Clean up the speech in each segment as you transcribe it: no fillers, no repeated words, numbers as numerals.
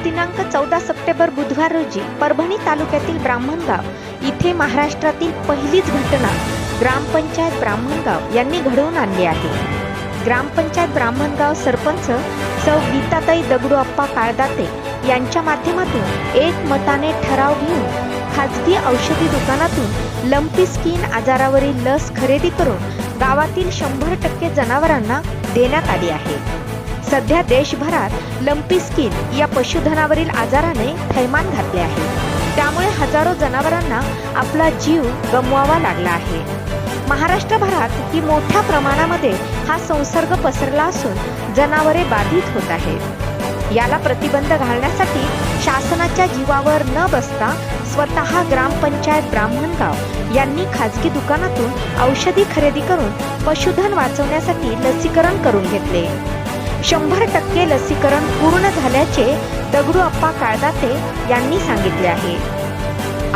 दिनांक 14 सप्टेंबर बुधवार रोजी परभणी तालुक्यातील ब्राह्मणगाव इथे महाराष्ट्रातील पहिलीच घटना ग्रामपंचायत ब्राह्मणगाव यांनी घडवून आणली आहे। ग्रामपंचायत ब्राह्मणगाव सरपंच सौ गीताताई दगडूअप्पा काळदाते यांच्या माध्यमातून एकमताने ठराव घेऊन खाजगी औषधी दुकानातून लंपी स्किन आजारावरील लस खरेदी करून गावातील 100% जनावरांना देण्यात आली आहे। सध्या देशभरात लंपी स्किन या पशुधनावरील आजाराने थैमान घातले आहे। त्यामुळे हजारो जनावरांना आपला जीव गमवावा लागला आहे। महाराष्ट्रभरात मोठ्या प्रमाणामध्ये हा संसर्ग पसरला असून जनावरे बाधित होत आहेत। याला प्रतिबंध घालण्यासाठी शासनाच्या जीवावर न बसता स्वतः ग्रामपंचायत ब्राह्मणगाव यांनी खाजगी दुकानातून औषधी खरेदी करून पशुधन वाचवण्यासाठी लसीकरण करून घेतले। 100% लसीकरण पूर्ण झाल्याचे दगडूअप्पा काळदाते यांनी सांगितले आहे।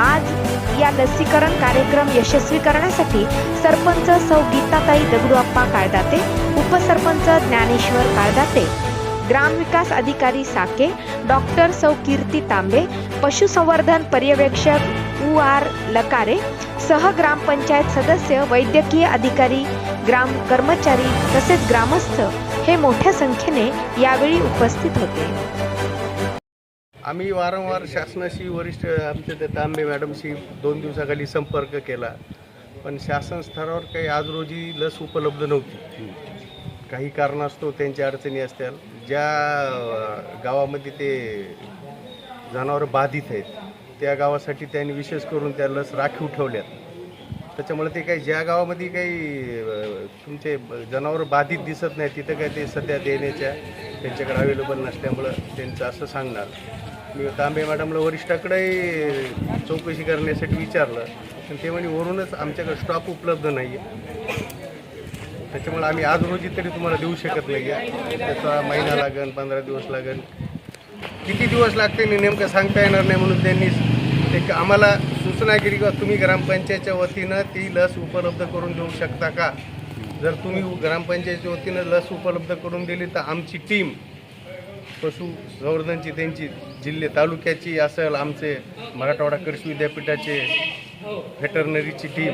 आज या लसीकरण कार्यक्रम यशस्वी करण्यासाठी सरपंच सौ गीताताई दगडूअप्पा काळदाते, उपसरपंच ज्ञानेश्वर काळदाते, ग्रामविकास अधिकारी साके, डॉक्टर सौ कीर्ती तांबे, पशुसंवर्धन पर्यवेक्षक UR लकारे सह ग्रामपंचायत सदस्य, वैद्यकीय अधिकारी, ग्राम कर्मचारी तसेच ग्रामस्थ हे मोठ्या संख्येने यावेळी उपस्थित होते। आम्ही वारंवार शासनाशी वरिष्ठ आमचे ते तांबे मॅडमशी 2 दिवसाखाली संपर्क केला, पण शासन स्तरावर काही आज रोजी लस उपलब्ध नव्हती। काही कारणास्तव त्यांच्या अडचणी असतील। ज्या गावामध्ये ते जनावर बाधित आहेत त्या गावासाठी त्यांनी विशेष करून त्या लस राखीव ठेवल्यात। त्याच्यामुळे ते काही ज्या गावामध्ये काही तुमचे जनावर बाधित दिसत नाही तिथं काय ते सध्या देण्याच्या त्यांच्याकडे अवेलेबल नसल्यामुळं त्यांचं असं सांगणार। मी तांबे मॅडमला वरिष्ठाकडे चौकशी करण्यासाठी विचारलं, पण ते म्हणे वरूनच आमच्याकडे स्टॉक उपलब्ध नाही आहे। त्याच्यामुळे आम्ही आज रोजी तरी तुम्हाला देऊ शकत नाही आहे। त्याचा महिना लागेल, 15 दिवस लागेल, किती दिवस लागते नेमकं सांगता येणार नाही। म्हणून त्यांनी ते आम्हाला सूचना केली की तुम्ही ग्रामपंचायतच्या वतीनं ती लस उपलब्ध करून देऊ शकता का। जर तुम्ही ग्रामपंचायतच्या वतीनं लस उपलब्ध करून दिली तर आमची टीम पशुसंवर्धनची त्यांची जिल्हे तालुक्याची असेल, आमचे मराठवाडा कृषी विद्यापीठाचे व्हेटरनरीची टीम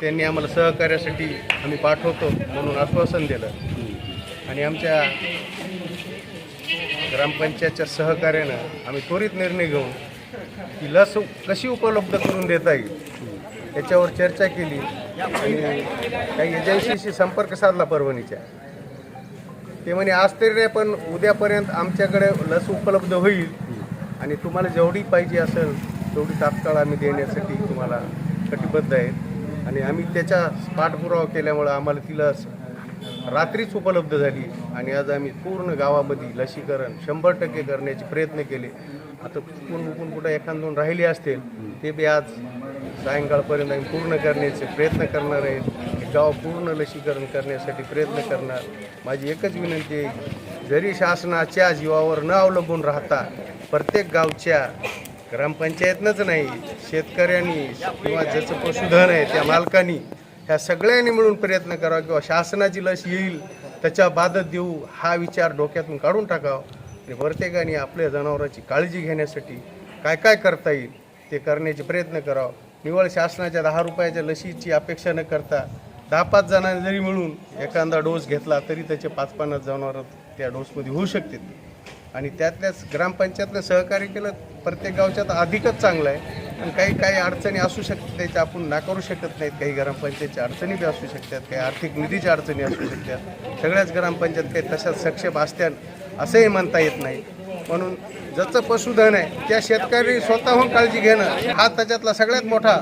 त्यांनी आम्हाला सहकार्यासाठी आम्ही पाठवतो म्हणून आश्वासन दिलं। आणि आमच्या ग्रामपंचायतच्या सहकार्यानं आम्ही त्वरित निर्णय घेऊन की लस कशी उपलब्ध करून देता येईल याच्यावर चर्चा केली आणि काही एजन्सीशी संपर्क साधला परभणीच्या। ते म्हणे आज तरी नाही पण उद्यापर्यंत आमच्याकडे लस उपलब्ध होईल आणि तुम्हाला जेवढी पाहिजे असेल तेवढी तात्काळ आम्ही देण्यासाठी तुम्हाला कटिबद्ध आहेत। आणि आम्ही त्याचा पाठपुरावा केल्यामुळं आम्हाला ती लस रात्रीच उपलब्ध झाली आणि आज आम्ही पूर्ण गावामध्ये लसीकरण 100% करण्याचे प्रयत्न केले। आता चुकून कुठं एखाद 2 राहिले असतील ते बी आज सायंकाळपर्यंत आम्ही पूर्ण करण्याचे प्रयत्न करणार आहेत। गाव पूर्ण लसीकरण करण्यासाठी प्रयत्न करणार। माझी एकच विनंती आहे, जरी शासनाच्या जीवावर न अवलंबून राहता प्रत्येक गावच्या ग्रामपंचायतनंच नाही, शेतकऱ्यांनी किंवा ज्याचं पशुधन आहे त्या मालकांनी ह्या सगळ्यांनी मिळून प्रयत्न करावा किंवा शासनाची लस येईल त्याच्या बादत देऊ हा विचार डोक्यातून काढून टाकावा आणि प्रत्येकाने आपल्या जनावरांची काळजी घेण्यासाठी काय काय करता येईल ते करण्याचे प्रयत्न करावा। निव्वळ शासनाच्या 10 रुपयाच्या लसीची अपेक्षा न करता 10-5 जणांनी जरी मिळून एखादा डोस घेतला तरी त्याचे 5-50 जनावरं त्या डोसमध्ये होऊ शकतात। आणि त्यातल्याच ग्रामपंचायतनं सहकार्य केलं प्रत्येक गावच्या तर अधिकच चांगलं आहे। पण काही अडचणी असू शकतात, त्याच्या आपण नाकारू शकत नाहीत। काही ग्रामपंचायतच्या अडचणी बी असू शकतात, काही आर्थिक निधीच्या अडचणी असू शकतात। सगळ्याच ग्रामपंचायत काही तशाच सक्षम असतात असंही म्हणता येत नाही। म्हणून ज्याचं पशुधन आहे त्या शेतकरी स्वतःहून काळजी घेणं हा त्याच्यातला सगळ्यात मोठा